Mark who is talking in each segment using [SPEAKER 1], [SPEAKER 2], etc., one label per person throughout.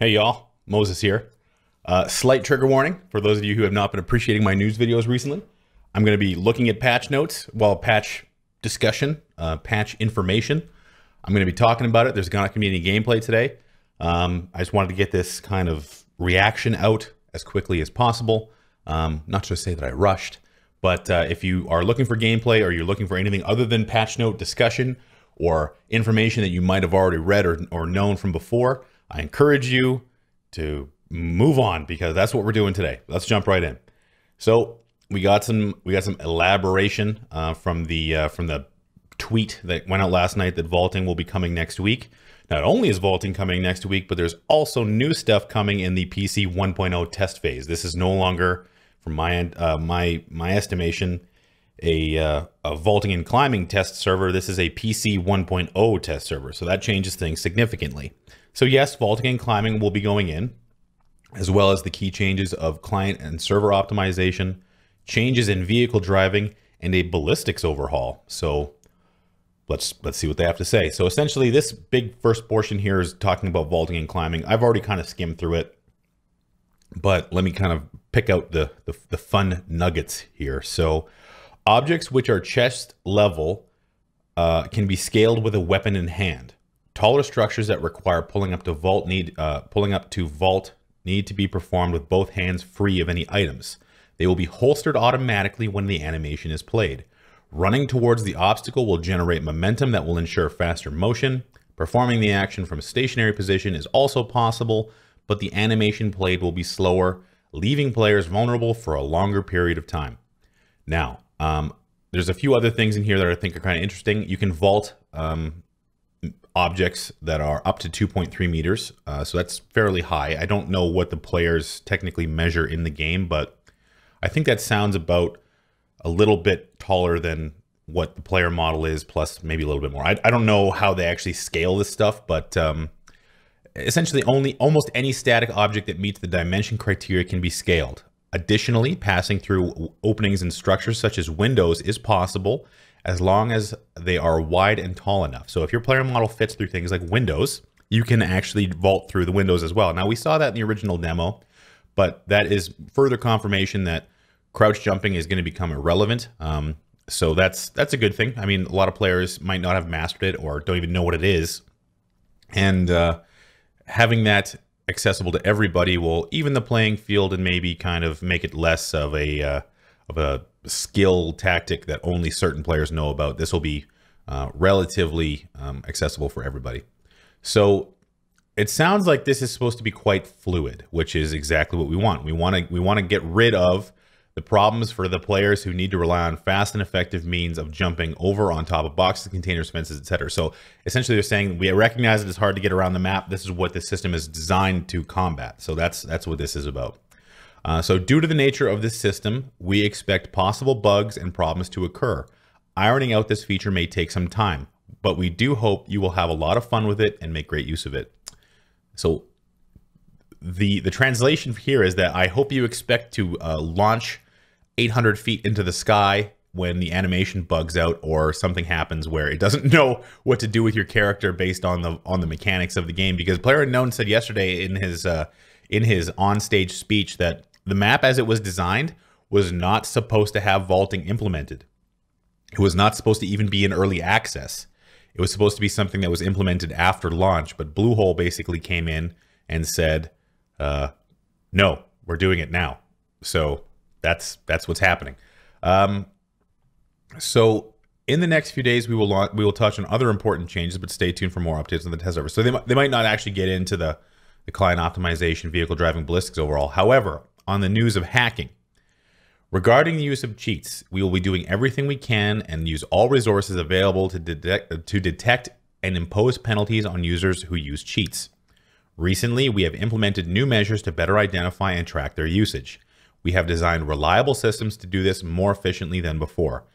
[SPEAKER 1] Hey y'all, Moses here. Slight trigger warning for those of you who have not been appreciating my news videos recently. I'm going to be looking at patch notes, patch discussion, patch information. I'm going to be talking about it. There's not going to be any gameplay today. I just wanted to get this kind of reaction out as quickly as possible. Not to say that I rushed, but if you are looking for gameplay or you're looking for anything other than patch note discussion or information that you might have already read or known from before, I encourage you to move on because that's what we're doing today. Let's jump right in. So we got some elaboration from the tweet that went out last night that vaulting will be coming next week. Not only is vaulting coming next week, but there's also new stuff coming in the PC 1.0 test phase. This is no longer, from my end, my estimation, a vaulting and climbing test server. This is a PC 1.0 test server, so that changes things significantly. So yes, vaulting and climbing will be going in, as well as the key changes of client and server optimization, changes in vehicle driving, and a ballistics overhaul. So let's see what they have to say. So essentially, this big first portion here is talking about vaulting and climbing. I've already kind of skimmed through it, but let me kind of pick out the fun nuggets here. So objects which are chest level can be scaled with a weapon in hand. Taller structures that require pulling up to vault need to be performed with both hands free of any items. They will be holstered automatically when the animation is played. Running towards the obstacle will generate momentum that will ensure faster motion. Performing the action from a stationary position is also possible, but the animation played will be slower, leaving players vulnerable for a longer period of time. Now, there's a few other things in here that I think are kind of interesting. You can vault objects that are up to 2.3 meters. So that's fairly high. I don't know what the players technically measure in the game, but I think that sounds about a little bit taller than what the player model is, plus maybe a little bit more. I don't know how they actually scale this stuff, but essentially almost any static object that meets the dimension criteria can be scaled. Additionally, passing through openings in structures such as windows is possible as long as they are wide and tall enough. So if your player model fits through things like windows, you can actually vault through the windows as well. Now, we saw that in the original demo, but that is further confirmation that crouch jumping is going to become irrelevant. So that's a good thing. I mean, a lot of players might not have mastered it or don't even know what it is. And having that accessible to everybody will even the playing field and maybe kind of make it less of a skill tactic that only certain players know about. This will be relatively accessible for everybody. So it sounds like this is supposed to be quite fluid, which is exactly what we want. We want to get rid of the problems for the players who need to rely on fast and effective means of jumping over on top of boxes, containers, fences, etc. So essentially they're saying we recognize it is hard to get around the map. This is what the system is designed to combat. So that's what this is about. So due to the nature of this system, we expect possible bugs and problems to occur. Ironing out this feature may take some time, but we do hope you will have a lot of fun with it and make great use of it. So the translation here is that I hope you expect to launch 800 feet into the sky when the animation bugs out or something happens where it doesn't know what to do with your character based on the mechanics of the game. Because PlayerUnknown said yesterday in his on-stage speech that the map as it was designed was not supposed to have vaulting implemented. It was not supposed to even be in early access. It was supposed to be something that was implemented after launch, but Bluehole basically came in and said, no, we're doing it now. So that's what's happening. So in the next few days, we will touch on other important changes, but stay tuned for more updates on the test server. So they might not actually get into the client optimization, vehicle driving, ballistics overall. However, on the news of hacking, regarding the use of cheats, we will be doing everything we can and use all resources available to detect and impose penalties on users who use cheats. Recently, we have implemented new measures to better identify and track their usage. We have designed reliable systems to do this more efficiently than before.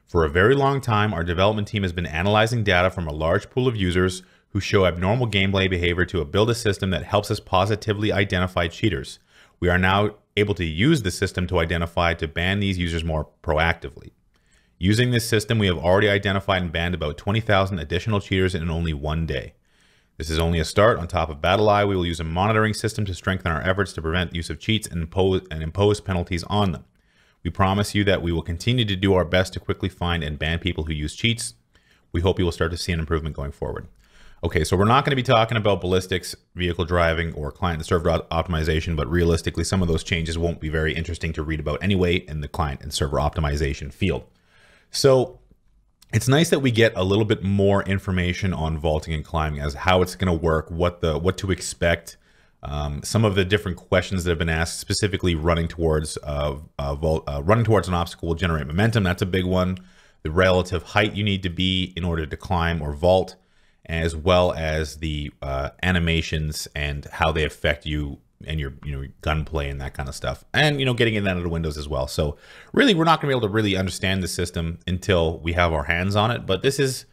[SPEAKER 1] For a very long time, our development team has been analyzing data from a large pool of users who show abnormal gameplay behavior to build a system that helps us positively identify cheaters. We are now able to use the system to ban these users more proactively. Using this system, we have already identified and banned about 20,000 additional cheaters in only one day. This is only a start. On top of BattlEye, we will use a monitoring system to strengthen our efforts to prevent use of cheats and impose penalties on them. We promise you that we will continue to do our best to quickly find and ban people who use cheats. We hope you will start to see an improvement going forward. Okay, so we're not going to be talking about ballistics, vehicle driving, or client and server optimization, but realistically, some of those changes won't be very interesting to read about anyway in the client and server optimization field. So it's nice that we get a little bit more information on vaulting and climbing, as how it's going to work, what to expect, some of the different questions that have been asked, specifically running towards an obstacle will generate momentum. That's a big one. The relative height you need to be in order to climb or vault, as well as the animations and how they affect you and your gunplay and that kind of stuff, and getting in and out of the windows as well. So really, we're not going to be able to really understand the system until we have our hands on it. But this is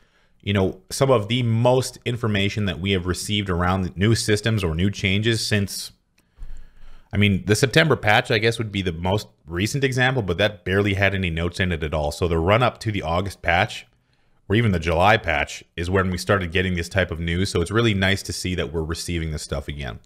[SPEAKER 1] some of the most information that we have received around new systems or new changes since, I mean, the September patch, I guess, would be the most recent example, but that barely had any notes in it at all. So the run up to the August patch, or even the July patch, is when we started getting this type of news. So it's really nice to see that we're receiving this stuff again.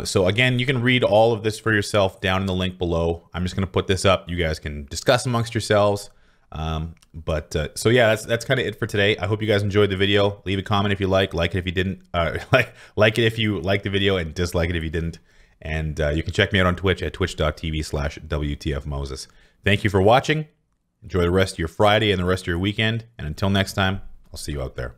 [SPEAKER 1] So again, you can read all of this for yourself down in the link below. I'm just going to put this up. You guys can discuss amongst yourselves. So yeah, that's kind of it for today. I hope you guys enjoyed the video. Leave a comment if you like it if you didn't, like it if you liked the video, and dislike it if you didn't. And you can check me out on Twitch at twitch.tv/wtfmoses. Thank you for watching. Enjoy the rest of your Friday and the rest of your weekend. And until next time, I'll see you out there.